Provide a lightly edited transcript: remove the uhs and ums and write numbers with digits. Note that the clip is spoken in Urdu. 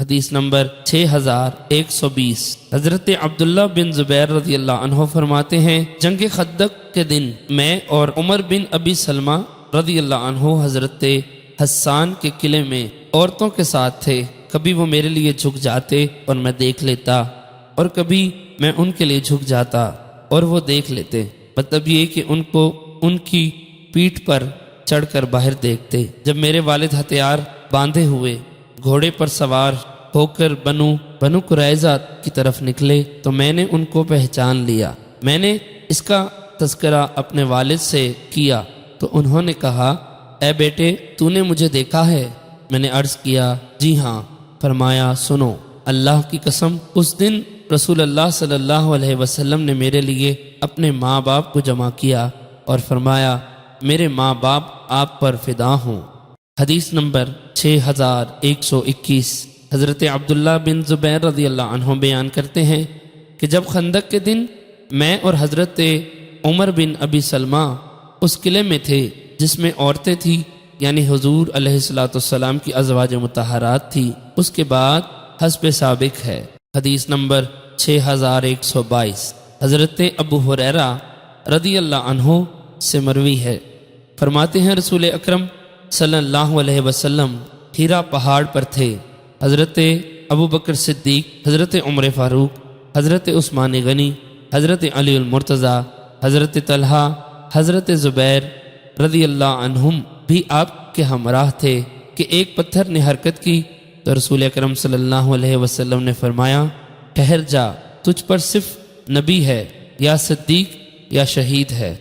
حدیث نمبر 6120۔ حضرت عبداللہ بن زبیر رضی اللہ عنہ فرماتے ہیں جنگ خندق کے دن میں اور عمر بن ابی سلمہ رضی اللہ عنہ حضرت حسان کے قلعے میں عورتوں کے ساتھ تھے۔ کبھی وہ میرے لیے جھک جاتے اور میں دیکھ لیتا، اور کبھی میں ان کے لیے جھک جاتا اور وہ دیکھ لیتے۔ مطلب یہ کہ ان کو ان کی پیٹھ پر چڑھ کر باہر دیکھتے۔ جب میرے والد ہتھیار باندھے ہوئے گھوڑے پر سوار ہو کر بنو قریظہ کی طرف نکلے تو میں نے ان کو پہچان لیا۔ میں نے اس کا تذکرہ اپنے والد سے کیا تو انہوں نے کہا، اے بیٹے تو نے مجھے دیکھا ہے؟ میں نے عرض کیا، جی ہاں۔ فرمایا، سنو، اللہ کی قسم اس دن رسول اللہ صلی اللہ علیہ وسلم نے میرے لیے اپنے ماں باپ کو جمع کیا اور فرمایا، میرے ماں باپ آپ پر فدا ہوں۔ حدیث نمبر 6121۔ حضرت عبداللہ بن زبیر رضی اللہ عنہ بیان کرتے ہیں کہ جب خندق کے دن میں اور حضرت عمر بن ابی سلمہ اس قلعے میں تھے جس میں عورتیں تھیں، یعنی حضور علیہ السلام کی ازواج مطہرات تھی، اس کے بعد حسب سابق ہے۔ حدیث نمبر 6122۔ حضرت ابو ہریرہ رضی اللہ عنہ سے مروی ہے، فرماتے ہیں رسول اکرم صلی اللہ علیہ وسلم ہیرا پہاڑ پر تھے۔ حضرت ابو بکر صدیق، حضرت عمر فاروق، حضرت عثمان غنی، حضرت علی المرتضیٰ، حضرت طلحہ، حضرت زبیر رضی اللہ عنہم بھی آپ کے ہمراہ تھے کہ ایک پتھر نے حرکت کی تو رسول اکرم صلی اللہ علیہ وسلم نے فرمایا، ٹھہر جا، تجھ پر صرف نبی ہے یا صدیق یا شہید ہے۔